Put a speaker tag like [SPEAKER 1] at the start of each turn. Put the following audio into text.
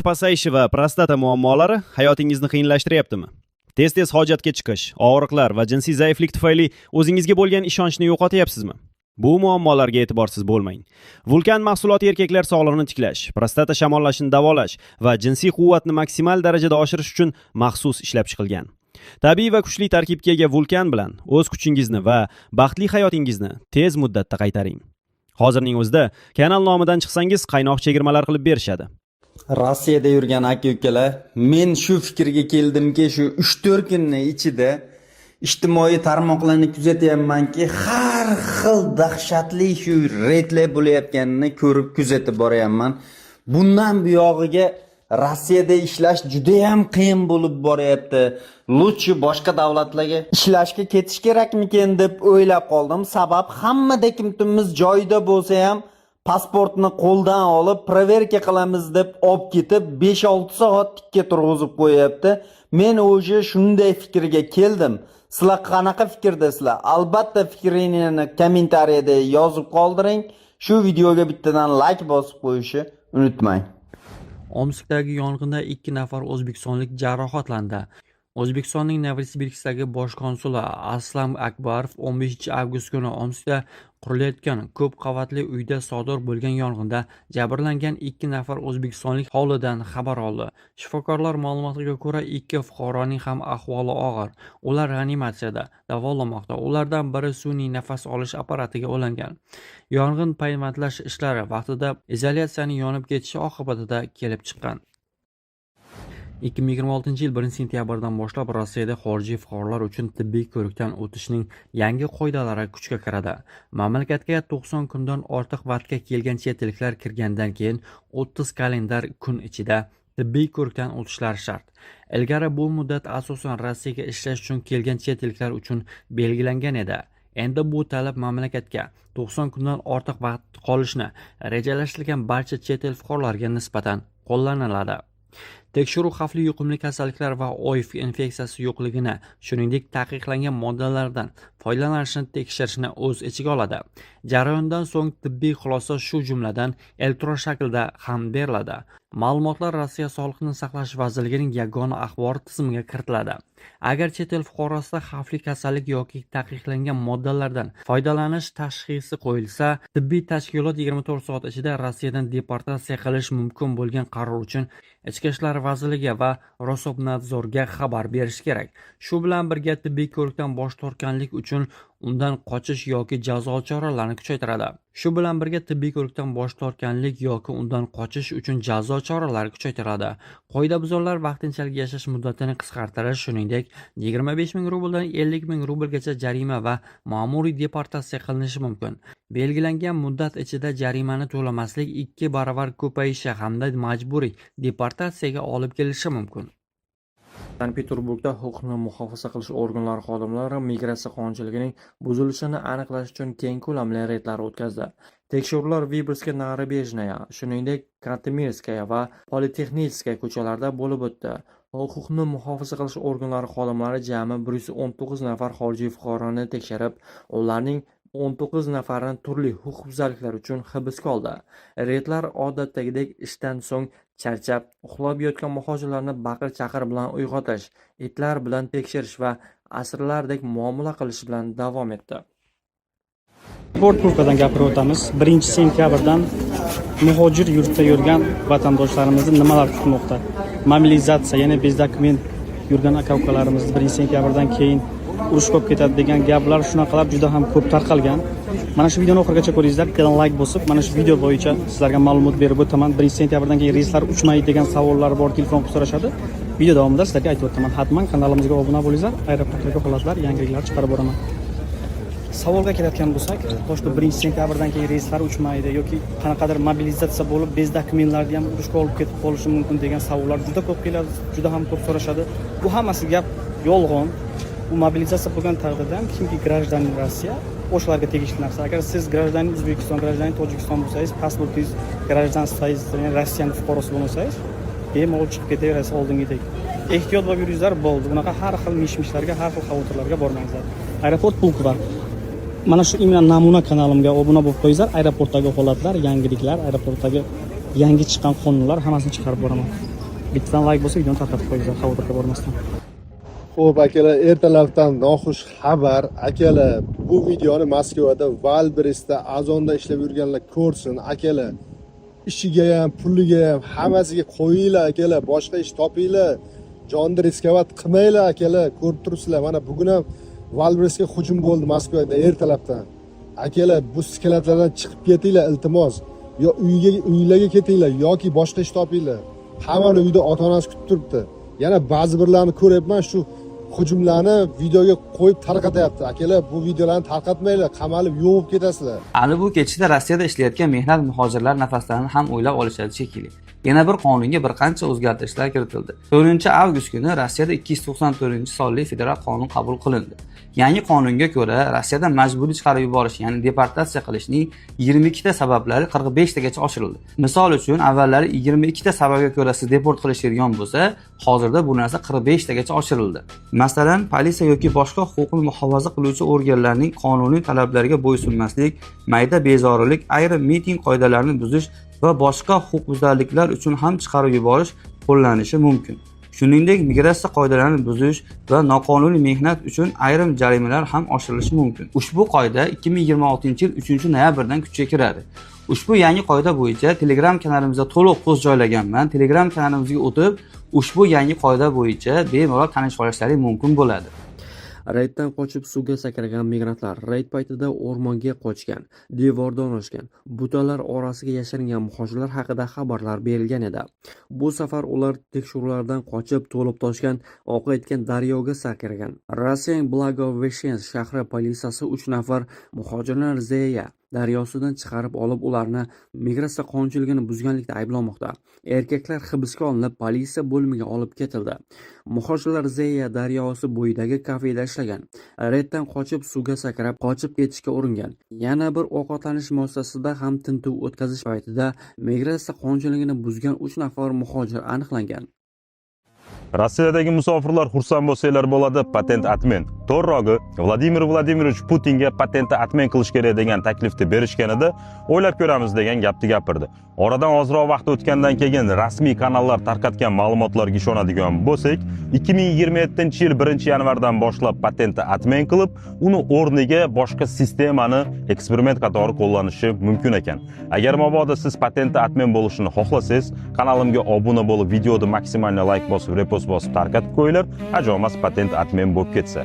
[SPEAKER 1] pasayishi va prostata muammolari hayotingizni qiyinlashtiryaptimi? Tez-tez hojatga chiqish, og'riqlar va jinsiy zaiflik tufayli o'zingizga bo'lgan ishonchni yo'qotyapsizmi? Bu muammolarga e'tiborsiz bo'lmang. Vulkan mahsuloti erkaklar sog'lig'ini tiklash, prostata shamollashini davolash va jinsiy quvvatni maksimal darajada oshirish uchun maxsus ishlab chiqilgan. Tabiiy va kuchli tarkibga ega Vulkan bilan o'z kuchingizni va baxtli hayotingizni tez muddatda qaytaring. Hozirning o'zida kanal nomidan chiqsangiz qaynoq chegirmalar qilib berishadi.
[SPEAKER 2] Rossiyada yurgan aka-ukalar, men shu fikrga keldimki, shu 3-4 kunning ichida ijtimoiy tarmoqlarni kuzatyapmanki, har xil dahshatli shu reydlar bo'layotganini ko'rib kuzatib boryapman. Bundan buyog'iga Rossiyada ishlash juda ham qiyin bo'lib boryapti. Lutchi boshqa davlatlarga ishlashga ketish kerakmikin deb o'ylab qoldim. Sabab hammada kimtimiz joyida bo'lsa ham pasportni qo'ldan olib, proverka qilamiz deb olib ketib 5-6 soat tikka turg'izib qo'yapti. Men o'sha shunday fikrga keldim. Sizlar qanaqa fikrdasizlar? Albatta fikringizni kommentariyada yozib qoldiring. Shu videoga bittadan like bosib qo'yishni unutmang.
[SPEAKER 3] Omskdagi yong'inda 2 nafar o'zbekistonlik jarohatlandi. O'zbekistonning Novosibirskdagi bosh konsuli Aslam Akbarov 15-avgust kuni Omskda qurilayotgan ko'p qavatli uyda sodir bo'lgan yong'inda jabrlangan 2 nafar o'zbekistonlik holidan xabar oldi. Shifokorlar ma'lumotiga ko'ra 2 fuqaroning ham ahvoli og'ir. Ular reanimatsiyada davolanmoqda. Ulardan biri sun'iy nafas olish apparatiga ulangan. Yong'in payvandlash ishlari vaqtida izolyatsiyaning yonib ketishi oqibatida kelib chiqqan. 2026 yil 1-sentyabrdan boshlab Rossiyada xorijiy fuqarolar uchun tibbiy ko'rikdan o'tishning yangi qoidalari kuchga kiradi. Mamlakatga 90 kundan ortiq vaqtga kelgan chet elliklar kirgandan keyin 30 kalendar kun ichida tibbiy ko'rikdan o'tishlari shart. Ilgari bu muddat asosan Rossiyaga ishlash uchun kelgan chet elliklar uchun belgilangan edi. Endi bu talab mamlakatga 90 kundan ortiq vaqt qolishni rejalashtirgan barcha chet el fuqarolariga nisbatan qo'llaniladi. Tekshiruv xavfli yuqumli kasalliklar va OIV infeksiyasi yo'qligini, shuningdek taqiqlangan moddalardan foydalanishni tekshirishni o'z ichiga oladi. Jarayondan so'ng tibbiy xulosa shu jumladan elektron shaklda ham beriladi. Ma'lumotlar Rossiya Sog'liqni saqlash vazirligining yagona axborot tizimiga kiritiladi. Agar chet el fuqarosida xavfli kasallik yoki taqiqlangan moddalardan foydalanish tashxisi qo'yilsa, tibbiy tashkilot 24 soat ichida Rossiyadan deportatsiya qilish mumkin bo'lgan qaror uchun Ichki ishlar vazirligi va Roskomnadzorga xabar berish kerak. Shu bilan birga tibbiy ko'rikdan bosh tortganlik uchun undan qochish yoki jazo choralarini kuchaytiradi. Shu bilan birga tibbiy ko'rikdan bosh tortganlik yoki undan qochish uchun jazo choralari kuchaytiriladi. Qoidabuzarlar vaqtinchalik yashash muddatini qisqartirish, shuningdek 25 ming rubldan 50 ming rublgacha jarima va ma'muriy deportatsiya qilinishi mumkin. Belgilangan muddat ichida jarimani to'lamaslik 2 barobar ko'payishi hamda majburiy deportatsiyaga olib kelishi mumkin. Sankt-Peterburgda huquqni muhofaza qilish organlari xodimlari migratsiya qonunchiligining buzilishini aniqlash uchun keng ko'lamli reydlar o'tkazdi. Tekshiruvlar Viborskaya, Narabejnaya, shuningdek Kantemirskaya va Politexnitskaya ko'chalarida bo'lib o'tdi. Huquqni muhofaza qilish organlari xodimlari jami 119 nafar xorijiy fuqaroni tekshirib, ularning 19 nafarini turli huquqbuzarliklar uchun hibsga oldi. Reydlar odatdagidek ishdan so'ng charchab, uxlab yotgan muhojirlarni baqir-chaqir bilan uyg'otish, itlar bilan tekshirish va asirlardek muomala qilish bilan davom etdi.
[SPEAKER 4] Portrukadan gapirib o'tamiz. 1-sentyabrdan muhojir yurtda yurgan vatandoshlarimizni nimalar kutmoqda? Mobilizatsiya, ya'ni bezdokument yurgan aka-ukalarimiz 1-sentyabrdan keyin urush bo'lib ketadi degan gaplar shunaqalar juda ham ko'p tarqalgan. Mana shu videoni oxirigacha ko'ringizlar, bittadan like bosib, mana shu video bo'yicha sizlarga ma'lumot berib o'taman. 1-sentyabrdan keyin reyslar uchmaydi degan savollar bor, telefon qilib so'rashadi. Video davomida sizlarga aytib o'taman. Hatman kanalimizga obuna bo'linglar, aeroportdagi holatlar, yangiliklar chiqarib boraman. Savolga kelayotgan bo'lsak, boshqa 1-sentyabrdan keyin reyslar uchmaydi yoki qanaqadir mobilizatsiya bo'lib, bezdokumentlarni ham urushga olib ketib qolishi mumkin degan savollar juda ko'p keladi, juda ham ko'p so'rashadi. Bu hammasi gap yolg'on. Bu mobilizatsiya bo'lgan taqdirda ham kimki grajdanin Rossiya o'shalarga tegishli narsa. Agar siz grajdanin O'zbekiston, grajdanin Tojikiston bo'lsangiz, pasportingiz grajdansiz, ya'ni Rossiyaning fuqarosi bo'lsangiz, bemalol chiqib ketaverasiz oldingidek. Ehtiyot bo'lib yuringizlar, bo'ldi. Bunaqa har xil mish-mishlarga, har xil xavotirlarga bormangizlar. Aeroport pulki bor. Mana shu imon namuna kanalimga obuna bo'lib qo'yingizlar. Aeroportdagi holatlar, yangiliklar, aeroportdagi yangi chiqqan qonunlar hammasini chiqarib boraman. bittadan layk bo'lsa videoni tarqatib qo'yinglar, xavotirga bormasdan.
[SPEAKER 5] Xo'p akalar, ertalabdan noxush xabar. Akalar, bu videoni Moskvada Valbristda azonda ishlab yurganlar ko'rsin. Akalar, ishiga ham, puliga ham hammasiga qo'yinglar akalar, boshqa ish topinglar. Jonni riskovat qilmanglar akalar. Ko'rib turibsizlar, mana bugun ham Valbristga hujum bo'ldi Moskvada ertalabdan. Akalar, bu skeletlardan chiqib ketinglar iltimos. Yo uylarga ketinglar yoki boshqa ish topinglar. Hammani uyda ota-onasi kutib turibdi. Yana ba'zi birlarni ko'ryapman, shu hujumlarni videoga qo'yib tarqatyapti. Akalar, bu videolarni tarqatmanglar, qamalib yo'qib ketasizlar.
[SPEAKER 6] Hali bu kechida Rossiyada ishlayotgan mehnat muhojirlar nafaslarini ham o'ylab olishadi shekilli. Yana bir qonunga bir qancha o'zgartirishlar kiritildi. 4-avgust kuni Rossiyada 294-sonli federal qonun qabul qilindi. Yangi qonunga ko'ra, Rossiyada majburiy chiqarib yuborish, ya'ni deportatsiya qilishning 22 ta sabablari 45 tagacha oshirildi. Misol uchun, avvallari 22 ta sababga ko'ra siz deport qilishadigan bo'lsa, hozirda bu narsa 45 tagacha oshirildi. Masalan, politsiya yoki boshqa huquqni muhofaza qiluvchi organlarning qonuniy talablariga bo'ysunmaslik, mayda bezorilik, ayrim miting qoidalarini buzish va boshqa huquqbuzarliklar uchun ham chiqarib yuborish qo'llanishi mumkin. Shuningdek, migratsiya qoidalarini buzish va noqonuniy mehnat uchun ayrim jarimalar ham oshirilishi mumkin. Ushbu qoida 2026-yil 3-noyabrdan kuchga kiradi. Ushbu yangi qoida bo'yicha Telegram kanalimizda to'liq post joylaganman. Telegram kanalimizga o'tib, ushbu yangi qoida bo'yicha bemalol tanishib olishlaring mumkin bo'ladi.
[SPEAKER 3] Reyddan qochib suvga sakragan migrantlar reyd paytida o'rmonga qochgan, devordan oshgan, butalar orasiga yashiringan muhojirlar haqida xabarlar berilgan edi. Bu safar ular tekshiruvlardan qochib, to'lib toshgan, oqayotgan daryoga sakragan. Rossiyaning Blagoveshchensk shahri politsiyasi 3 nafar muhojirlar Zeya daryosidan chiqarib olib, ularni migratsiya qonunchiligini buzganlikda ayblamoqda. Erkaklar hibsga olinib, politsiya bo'limiga olib ketildi. Muhojirlar Zeya daryosi bo'yidagi kafeda ishlagan. Reyddan qochib suvga sakrab, qochib ketishga uringan. Yana bir ovqatlanish muassasasida ham tintuv o'tkazish paytida migratsiya qonunchiligini buzgan 3 nafar muhojir aniqlangan.
[SPEAKER 7] Rossiyadagi musofirlar xursand bo'lsanglar bo'ladi, patent atmen. To'g'rirog'i, Vladimir Vladimirovich Putinga patentni atmen qilish kerak degan taklifni berishganida, o'ylab ko'ramiz degan gapni gapirdi. Oradan ozroq vaqt o'tgandan keyin rasmiy kanallar tarqatgan ma'lumotlarga ishonadigan bo'lsak, 2027-yil 1-yanvardan boshlab patentni atmen qilib, uni o'rniga boshqa sistemani eksperiment qatori qo'llanishi mumkin ekan. Agar mabodo siz patentni atmen bo'lishini xohlasangiz, kanalimga obuna bo'lib, videoda maksimal like bosib, repost bosib tarqatib qo'yinglar, ajomas patent atmen bo'lib ketsa.